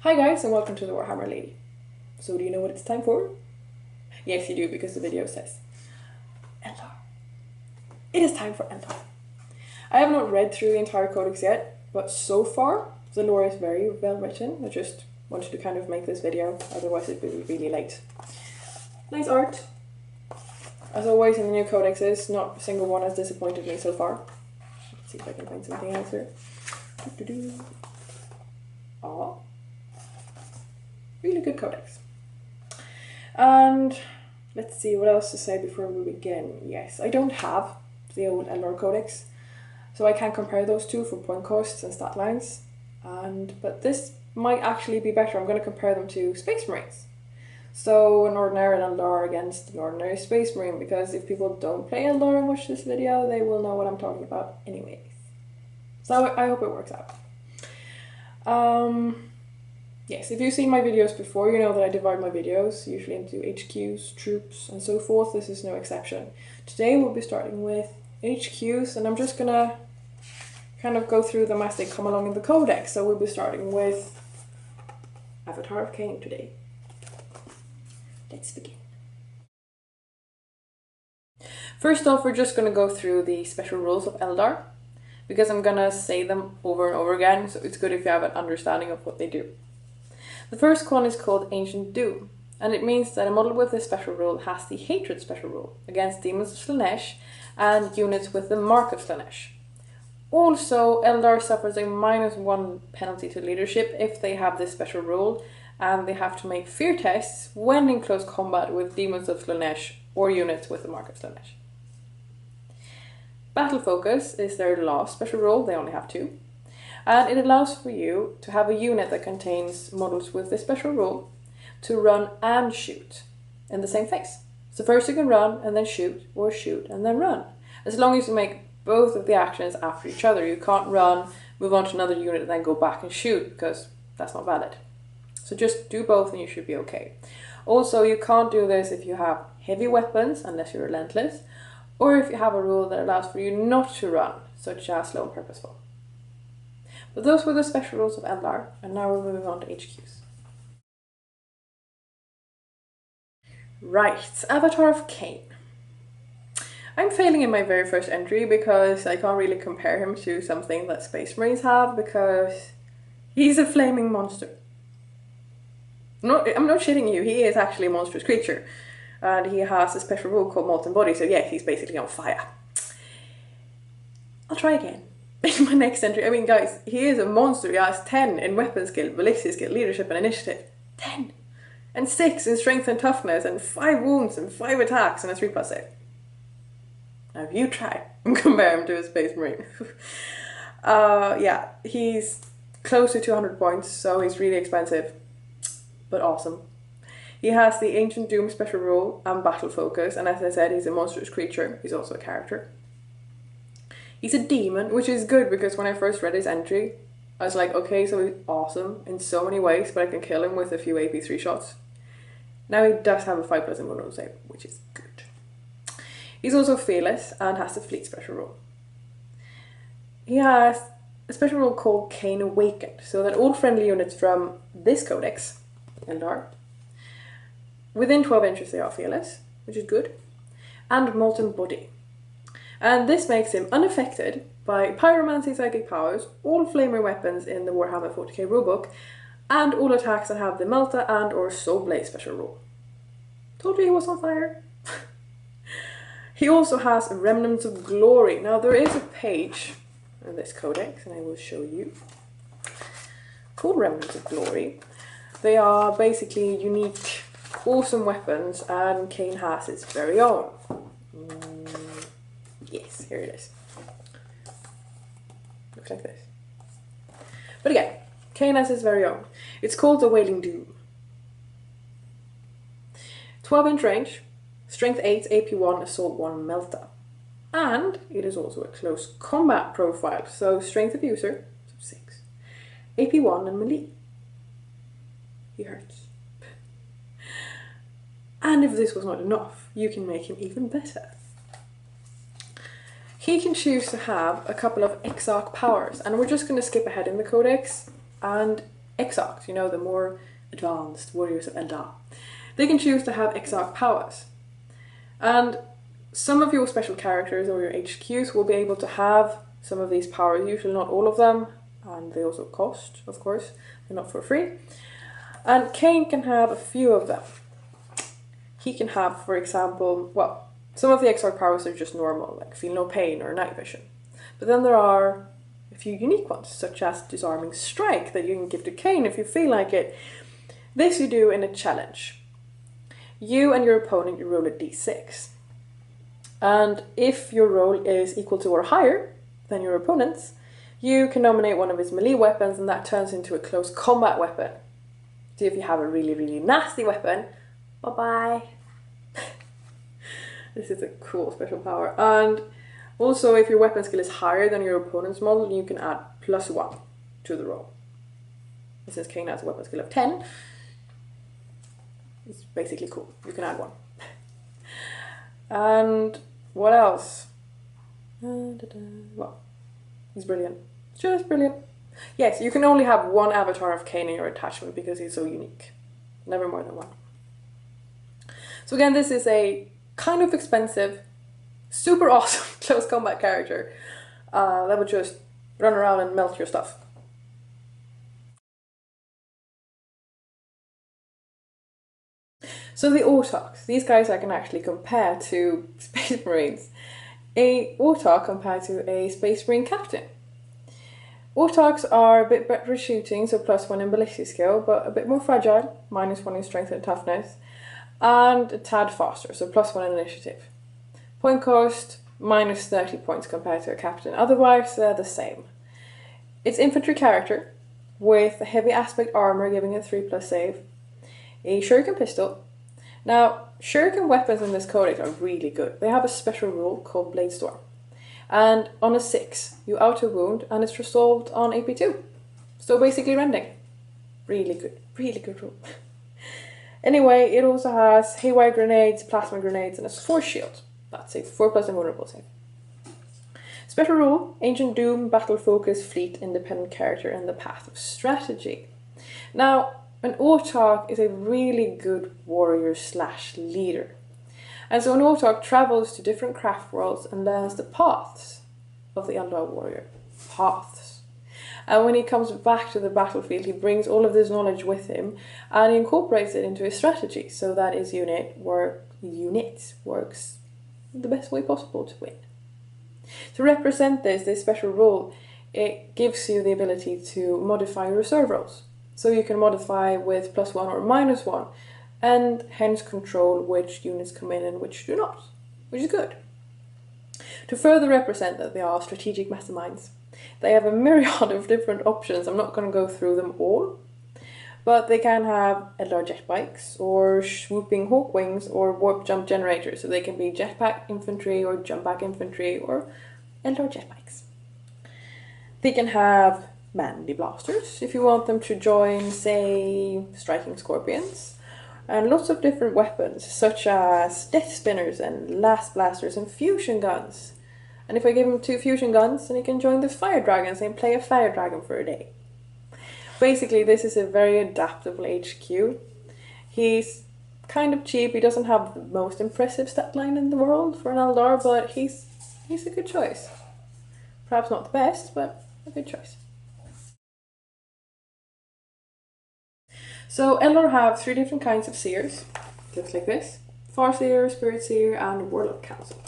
Hi guys and welcome to the Warhammer Lady. So do you know what it's time for? Yes you do, because the video says Eldar. It is time for Eldar. I have not read through the entire codex yet, but so far the lore is very well written. I just wanted to kind of make this video, otherwise it would be really late. Nice art. As always in the new codexes, not a single one has disappointed me so far. Let's see if I can find something else here. Aw. Really good codex. And let's see what else to say before we begin. Yes, I don't have the old Eldar codex, so I can't compare those two for point costs and stat lines. But this might actually be better. I'm going to compare them to Space Marines. So an ordinary Eldar against an ordinary Space Marine, because if people don't play Eldar and watch this video, they will know what I'm talking about anyways. So I hope it works out. Yes, if you've seen my videos before, you know that I divide my videos usually into HQs, troops, and so forth. This is no exception. Today we'll be starting with HQs, and I'm just gonna kind of go through them as they come along in the codex. So we'll be starting with Avatar of Cain today. Let's begin. First off, we're just gonna go through the special rules of Eldar, because I'm gonna say them over and over again, so it's good if you have an understanding of what they do. The first one is called Ancient Doom, and it means that a model with this special rule has the Hatred special rule against demons of Slaanesh and units with the Mark of Slaanesh. Also, Eldar suffers a -1 penalty to leadership if they have this special rule, and they have to make fear tests when in close combat with demons of Slaanesh or units with the Mark of Slaanesh. Battle Focus is their last special rule, they only have 2. And it allows for you to have a unit that contains models with this special rule to run and shoot in the same phase. So first you can run and then shoot, or shoot and then run. As long as you make both of the actions after each other. You can't run, move on to another unit and then go back and shoot, because that's not valid. So just do both and you should be okay. Also, you can't do this if you have heavy weapons, unless you're relentless, or if you have a rule that allows for you not to run, such as slow and purposeful. But those were the special rules of Eldar, and now we're moving on to HQs. Right, Avatar of Cain. I'm failing in my very first entry because I can't really compare him to something that Space Marines have, because he's a flaming monster. I'm not shitting you, he is actually a monstrous creature. And he has a special rule called Molten Body, so yeah, he's basically on fire. I'll try again. In my next entry, I mean guys, he is a monster. He has 10 in weapon skill, ballistic skill, leadership and initiative. 10! And 6 in strength and toughness, and 5 wounds and 5 attacks and a 3+ save. Now if you try and compare him to a Space Marine. Yeah, he's close to 200 points, so he's really expensive, but awesome. He has the Ancient Doom special rule and Battle Focus, and as I said, he's a monstrous creature. He's also a character. He's a demon, which is good, because when I first read his entry, I was like, okay, so he's awesome in so many ways, but I can kill him with a few AP3 shots. Now he does have a 5+ invulnerable save, which is good. He's also fearless and has the Fleet special rule. He has a special rule called Cain Awakened, so that all friendly units from this codex, Eldar, within 12 inches they are fearless, which is good, and Molten Body. And this makes him unaffected by pyromancy psychic powers, all flamer weapons in the Warhammer 40k rulebook, and all attacks that have the Melta and or Soul Blaze special rule. Told you he was on fire. He also has Remnants of Glory. Now there is a page in this codex, and I will show you, called Remnants of Glory. They are basically unique, awesome weapons, and Cain has his very own. Yes, here it is. Looks like this. But again, Cain has his very own. It's called the Wailing Doom. 12-inch range, strength 8, AP 1, assault 1, Melta. And it is also a close combat profile, so strength of user, 6, AP 1 and melee. He hurts. And if this was not enough, you can make him even better. He can choose to have a couple of Exarch powers, and we're just going to skip ahead in the codex, and Exarchs, you know, the more advanced warriors of Eldar. They can choose to have Exarch powers. And some of your special characters or your HQs will be able to have some of these powers, usually not all of them, and they also cost, of course, they're not for free. And Cain can have a few of them. He can have, for example, well, some of the Exarch powers are just normal, like feel no pain or night vision. But then there are a few unique ones, such as disarming strike, that you can give to Cain if you feel like it. This you do in a challenge. You and your opponent, you roll a d6. And if your roll is equal to or higher than your opponent's, you can nominate one of his melee weapons and that turns into a close combat weapon. So if you have a really, really nasty weapon, bye-bye. This is a cool special power. And also, if your weapon skill is higher than your opponent's model, you can add +1 to the roll. Since Cain has a weapon skill of 10, it's basically cool. You can add 1. And what else? Well, he's brilliant. Just brilliant. Yes, you can only have one avatar of Cain in your attachment because he's so unique. Never more than one. So again, this is a kind of expensive, super awesome close combat character that would just run around and melt your stuff. So the Autarchs, these guys I can actually compare to Space Marines. A Autarch compared to a Space Marine captain. Autarchs are a bit better at shooting, so +1 in ballistic skill, but a bit more fragile, -1 in strength and toughness, and a tad faster, so +1 in initiative. Point cost, -30 points compared to a captain, otherwise they're the same. It's infantry character, with a heavy aspect armor giving it 3+ save, a shuriken pistol. Now, shuriken weapons in this codex are really good. They have a special rule called Blade Storm. And on a 6, you auto wound and it's resolved on AP2. So basically rending. Really good rule. Anyway, it also has haywire grenades, plasma grenades, and a force shield. That's a 4+ invulnerable save. Special rule, Ancient Doom, Battle Focus, Fleet, Independent character, and the Path of Strategy. Now, an Autarch is a really good warrior/leader. And so an Autarch travels to different craft worlds and learns the paths of the Eldar warrior. Paths. And when he comes back to the battlefield, he brings all of this knowledge with him and he incorporates it into his strategy so that his unit works the best way possible to win. To represent this special rule, it gives you the ability to modify your reserve rolls. So you can modify with +1 or -1, and hence control which units come in and which do not, which is good. To further represent that they are strategic masterminds, they have a myriad of different options. I'm not going to go through them all, but they can have Eldar jet bikes, or swooping hawk wings, or warp jump generators, so they can be jetpack infantry, or jumpback infantry, or Eldar jet bikes. They can have manly blasters, if you want them to join, say, striking scorpions, and lots of different weapons, such as death spinners and last blasters and fusion guns. And if I give him 2 fusion guns, then he can join the fire dragons and play a fire dragon for a day. Basically, this is a very adaptable HQ. He's kind of cheap, he doesn't have the most impressive stat line in the world for an Eldar, but he's a good choice. Perhaps not the best, but a good choice. So Eldar have 3 different kinds of seers, just like this: Farseer, Spirit Seer, and Warlock Council.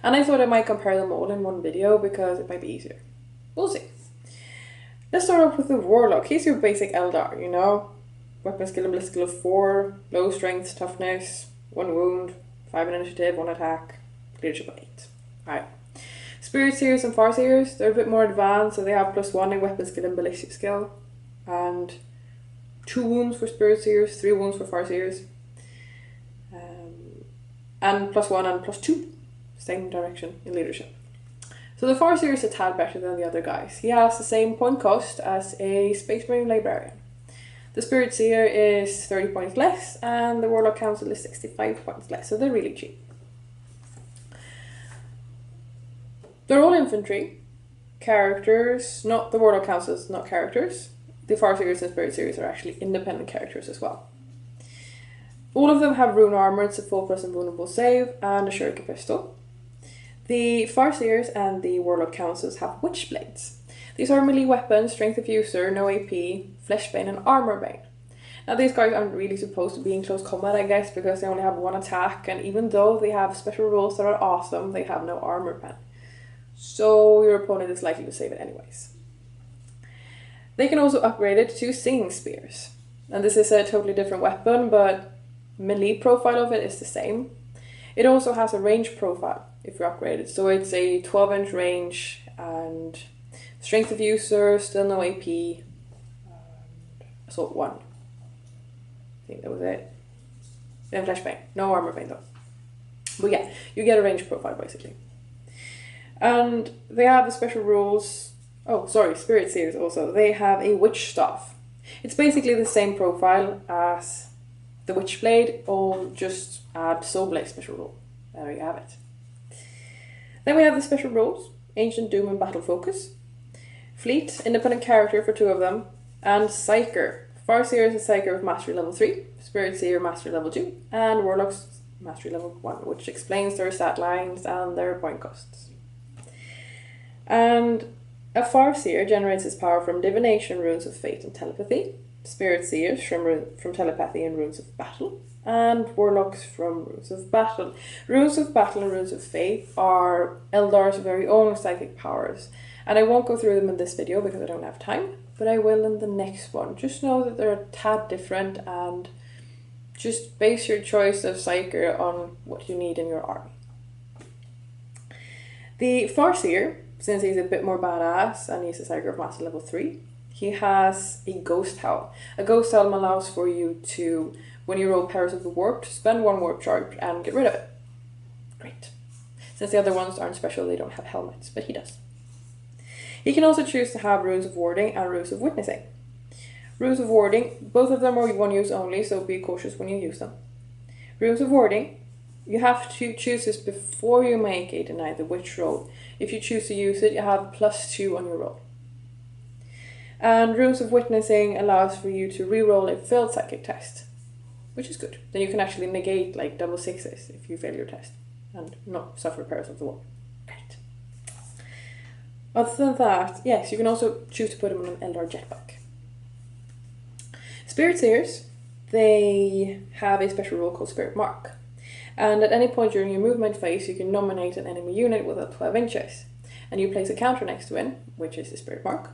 And I thought I might compare them all in one video because it might be easier. We'll see. Let's start off with the Warlock. He's your basic Eldar, you know? Weapon skill and ballistic skill of 4, low strength, toughness, 1 wound, 5 in initiative, 1 attack, leadership of 8. Alright. Spirit Seers and Farseers, they're a bit more advanced, so they have +1 in weapon skill and ballistic skill, and 2 wounds for Spirit Seers, 3 wounds for Farseers, and +1 and +2, same direction in leadership. So the Farseer is a tad better than the other guys. He has the same point cost as a Space Marine Librarian. The Spirit Seer is 30 points less, and the Warlock Council is 65 points less, so they're really cheap. They're all infantry characters, not the Warlock Councils, not characters. the Farseers and Spirit Seers are actually independent characters as well. All of them have rune armor, it's a full plus invulnerable save, and a shuriken pistol. The Farseers and the Warlock Councils have Witchblades. These are melee weapons, strength of user, no AP, fleshbane and armorbane. Now these guys aren't really supposed to be in close combat, I guess, because they only have one attack, and even though they have special rules that are awesome, they have no armor pen. So your opponent is likely to save it anyways. They can also upgrade it to Singing Spears. And this is a totally different weapon, but melee profile of it is the same. It also has a range profile if you upgrade it. So it's a 12-inch range and strength of user, still no AP, and assault 1. I think that was it. And fleshbane. No armor bane though. But yeah, you get a range profile basically. And they have the special rules. Oh, sorry, Spirit Seers also. They have a Witch Staff. It's basically the same profile as the Witchblade, or just add Soulblade special rule. There you have it. Then we have the special rules, Ancient Doom and Battle Focus. Fleet, independent character for 2 of them. And Psyker. Farseer is a Psyker with Mastery level 3, Spirit Seer Mastery level 2, and Warlocks Mastery level 1, which explains their stat lines and their point costs. And a Farseer generates his power from divination, runes of fate and telepathy, Spirit Seers from telepathy and runes of battle, and Warlocks from runes of battle. Runes of battle and runes of fate are Eldar's very own psychic powers, and I won't go through them in this video because I don't have time, but I will in the next one. Just know that they're a tad different, and just base your choice of Psyker on what you need in your army. The Farseer, since he's a bit more badass and he's a Psyker of Master level 3, he has a Ghost Helm. A Ghost Helm allows for you to, when you roll Perils of the Warp, to spend 1 warp charge and get rid of it. Great. Since the other ones aren't special, they don't have helmets, but he does. He can also choose to have Runes of Warding and Runes of Witnessing. Runes of Warding, both of them are one use only, so be cautious when you use them. Runes of Warding, you have to choose this before you make a Deny the Witch roll. If you choose to use it, you have +2 on your roll. And Runes of Witnessing allows for you to reroll a failed psychic test, which is good. Then you can actually negate like double 6s if you fail your test and not suffer Perils of the Warp. Great. Other than that, yes, you can also choose to put them on an Eldar jetpack. Spirit Seers, they have a special rule called Spirit Mark. And at any point during your movement phase, you can nominate an enemy unit within 12 inches. And you place a counter next to it, which is the Spirit Mark.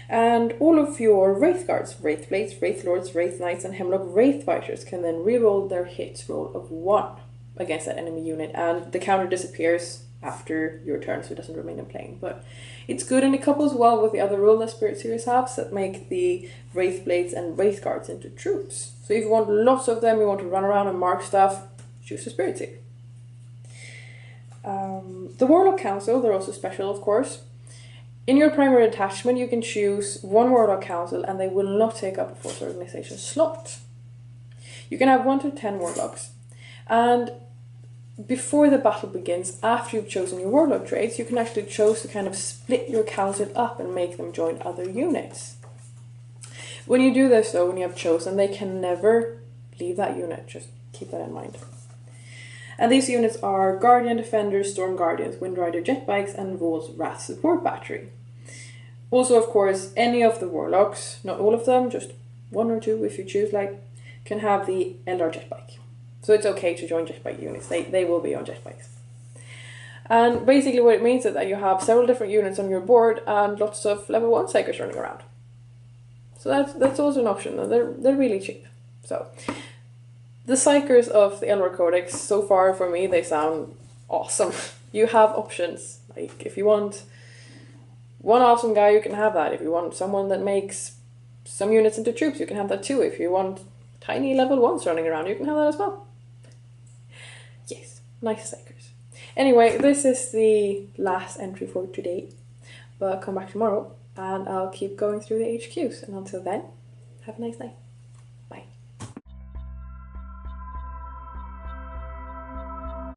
And all of your Wraith Guards, Wraith Blades, Wraith Lords, Wraith Knights, and Hemlock Wraith Fighters can then reroll their hit roll of 1 against that enemy unit. And the counter disappears after your turn, so it doesn't remain in play. But it's good, and it couples well with the other rule that Spirit Series have that make the Wraith Blades and Wraith Guards into troops. So if you want lots of them, you want to run around and mark stuff, choose a Spirit Seer. The Warlock Council, they're also special, of course. In your primary attachment, you can choose 1 Warlock Council, and they will not take up a Force Organization slot. You can have 1 to 10 Warlocks. And before the battle begins, after you've chosen your Warlock traits, you can actually choose to kind of split your council up and make them join other units. When you do this, though, when you have chosen, they can never leave that unit. Just keep that in mind. And these units are Guardian Defenders, Storm Guardians, Windrider Jetbikes, and Vol's Wrath Support Battery. Also, of course, any of the Warlocks, not all of them, just 1 or 2 if you choose, can have the Eldar Jetbike. So it's okay to join Jetbike units, they will be on Jetbikes. And basically what it means is that you have several different units on your board and lots of level 1 Psykers running around. So that's also an option, and they're really cheap. So the Psykers of the Eldar Codex, so far for me, they sound awesome. You have options. Like, if you want one awesome guy, you can have that. If you want someone that makes some units into troops, you can have that too. If you want tiny level 1s running around, you can have that as well. Yes, nice Psykers. Anyway, this is the last entry for today. But come back tomorrow, and I'll keep going through the HQs. And until then, have a nice night.